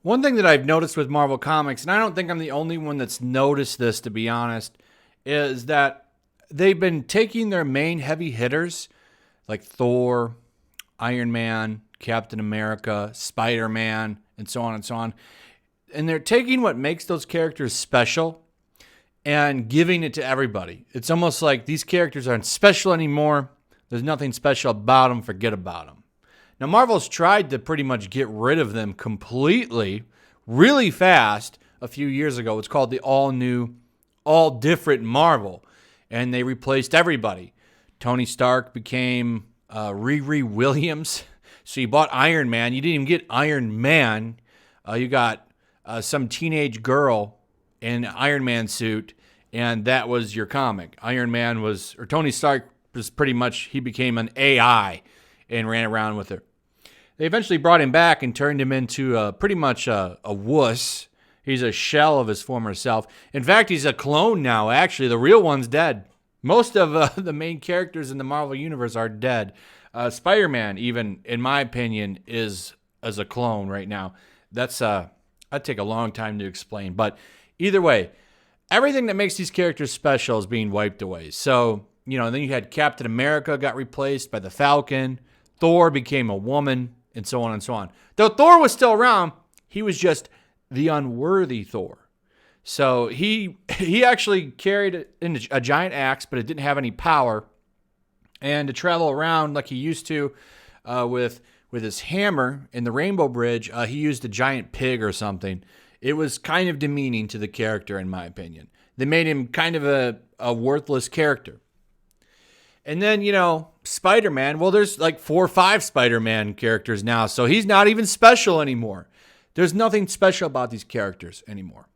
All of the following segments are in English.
One thing that I've noticed with Marvel Comics, and I don't think I'm the only one that's noticed this, to be honest, is that they've been taking their main heavy hitters like Thor, Iron Man, Captain America, Spider-Man, and so on and so on, and they're taking what makes those characters special and giving it to everybody. It's almost like these characters aren't special anymore. There's nothing special about them. Forget about them. Now, Marvel's tried to pretty much get rid of them completely really fast a few years ago. It's called the all-new, all-different Marvel, and they replaced everybody. Tony Stark became Riri Williams. So you bought Iron Man. You didn't even get Iron Man. You got some teenage girl in an Iron Man suit, and that was your comic. Tony Stark was pretty much, he became an AI and ran around with her. They eventually brought him back and turned him into pretty much a wuss. He's a shell of his former self. In fact, he's a clone now, actually. The real one's dead. Most of the main characters in the Marvel Universe are dead. Spider-Man, even, in my opinion, is as a clone right now. That'd take a long time to explain. But either way, everything that makes these characters special is being wiped away. So, then you had Captain America got replaced by the Falcon. Thor became a woman, and so on and so on. Though Thor was still around, he was just the unworthy Thor. So he actually carried a giant axe, but it didn't have any power. And to travel around like he used to with his hammer in the Rainbow Bridge, he used a giant pig or something. It was kind of demeaning to the character, in my opinion. They made him kind of a worthless character. And then, Spider-Man, well, there's like 4 or 5 Spider-Man characters now, so he's not even special anymore. There's nothing special about these characters anymore.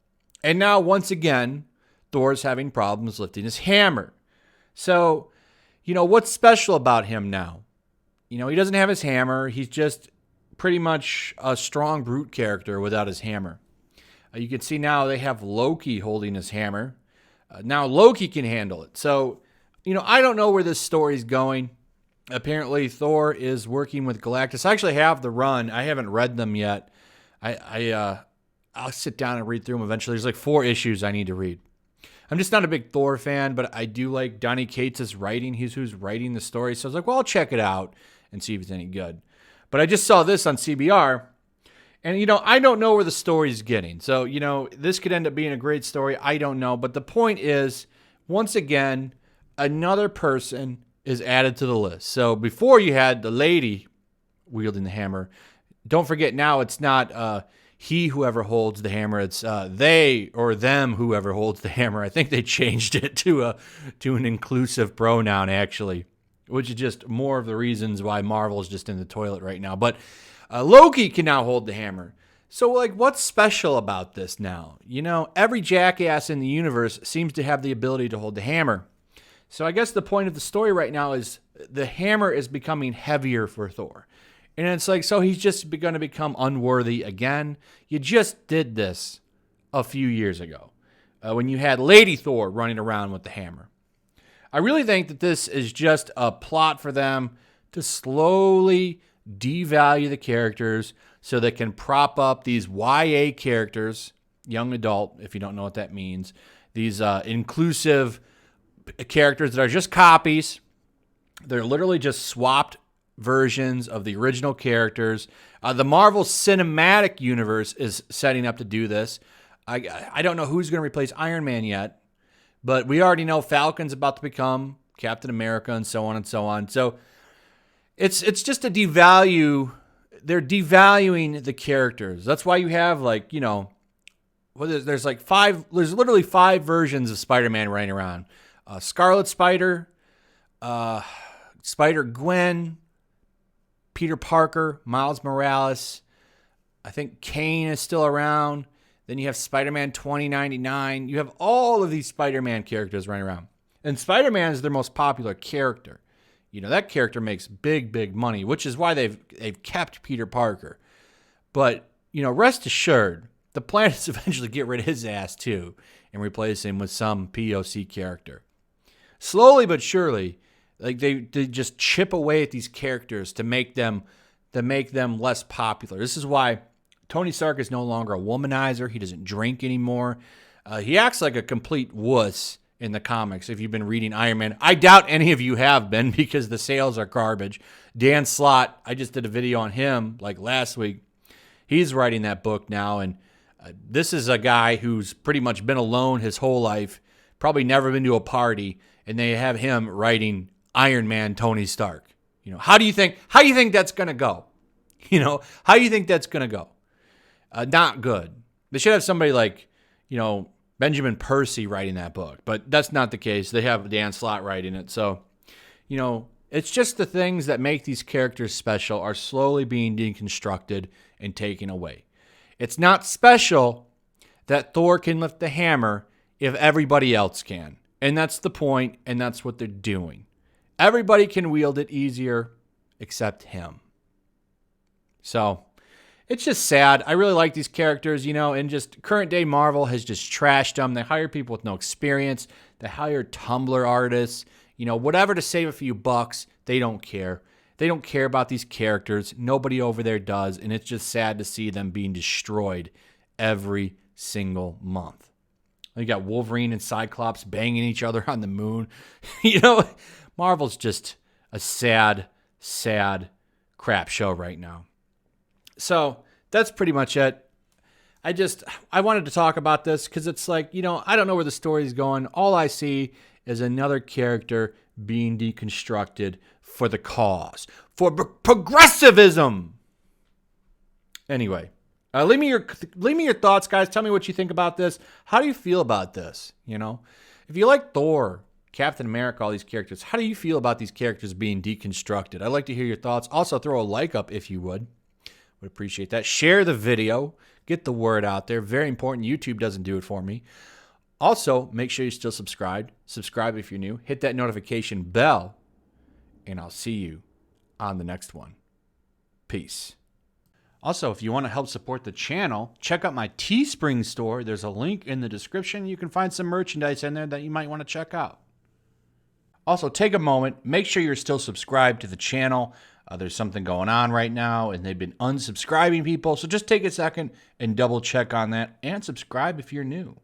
And now, once again, Thor's having problems lifting his hammer. So, what's special about him now? He doesn't have his hammer. He's just pretty much a strong brute character without his hammer. You can see now they have Loki holding his hammer. Now Loki can handle it. So, I don't know where this story's going. Apparently, Thor is working with Galactus. I actually have the run. I haven't read them yet. I'll sit down and read through them eventually. There's like 4 issues I need to read. I'm just not a big Thor fan, but I do like Donny Cates' writing. He's who's writing the story. So I was like, well, I'll check it out and see if it's any good. But I just saw this on CBR, and, I don't know where the story's getting. So, this could end up being a great story. I don't know. But the point is, once again, another person is added to the list. So before you had the lady wielding the hammer. Don't forget now it's not he whoever holds the hammer. It's they or them whoever holds the hammer. I think they changed it to an inclusive pronoun, actually, which is just more of the reasons why Marvel's just in the toilet right now. But Loki can now hold the hammer. So, what's special about this now? Every jackass in the universe seems to have the ability to hold the hammer. So I guess the point of the story right now is the hammer is becoming heavier for Thor. And it's like, so he's just going to become unworthy again. You just did this a few years ago when you had Lady Thor running around with the hammer. I really think that this is just a plot for them to slowly devalue the characters so they can prop up these YA characters, young adult, if you don't know what that means, these inclusive characters that are just copies. They're literally just swapped versions of the original characters. The Marvel Cinematic Universe is setting up to do this. I don't know who's going to replace Iron Man yet, but we already know Falcon's about to become Captain America and so on and so on. So it's just a devalue. They're devaluing the characters. That's why you have there's literally 5 versions of Spider-Man running around. Scarlet Spider, Spider-Gwen, Peter Parker, Miles Morales. I think Kane is still around. Then you have Spider-Man 2099. You have all of these Spider-Man characters running around. And Spider-Man is their most popular character. That character makes big, big money, which is why they've kept Peter Parker. But, rest assured, the plan is to eventually get rid of his ass too and replace him with some POC character. Slowly but surely, they just chip away at these characters to make them less popular. This is why Tony Stark is no longer a womanizer. He doesn't drink anymore. He acts like a complete wuss in the comics. If you've been reading Iron Man, I doubt any of you have been because the sales are garbage. Dan Slott, I just did a video on him like last week. He's writing that book now, and this is a guy who's pretty much been alone his whole life, probably never been to a party, and they have him writing Iron Man Tony Stark. How do you think that's going to go? How do you think that's going to go? Not good. They should have somebody like, Benjamin Percy writing that book, but that's not the case. They have Dan Slott writing it. So, it's just the things that make these characters special are slowly being deconstructed and taken away. It's not special that Thor can lift the hammer if everybody else can. And that's the point, and that's what they're doing. Everybody can wield it easier except him. So, it's just sad. I really like these characters, and just current day Marvel has just trashed them. They hire people with no experience. They hire Tumblr artists, whatever to save a few bucks. They don't care. They don't care about these characters. Nobody over there does, and it's just sad to see them being destroyed every single month. You got Wolverine and Cyclops banging each other on the moon. Marvel's just a sad, sad crap show right now. So that's pretty much it. I wanted to talk about this because it's like, I don't know where the story's going. All I see is another character being deconstructed for the cause, for progressivism. Anyway, leave me your thoughts, guys. Tell me what you think about this. How do you feel about this? If you like Thor, Captain America, all these characters, how do you feel about these characters being deconstructed? I'd like to hear your thoughts. Also, throw a like up if you would. Would appreciate that. Share the video. Get the word out there. Very important. YouTube doesn't do it for me. Also, make sure you're still subscribed. Subscribe if you're new. Hit that notification bell. And I'll see you on the next one. Peace. Also, if you want to help support the channel, check out my Teespring store. There's a link in the description. You can find some merchandise in there that you might want to check out. Also, take a moment. Make sure you're still subscribed to the channel. There's something going on right now, and they've been unsubscribing people. So just take a second and double check on that and subscribe if you're new.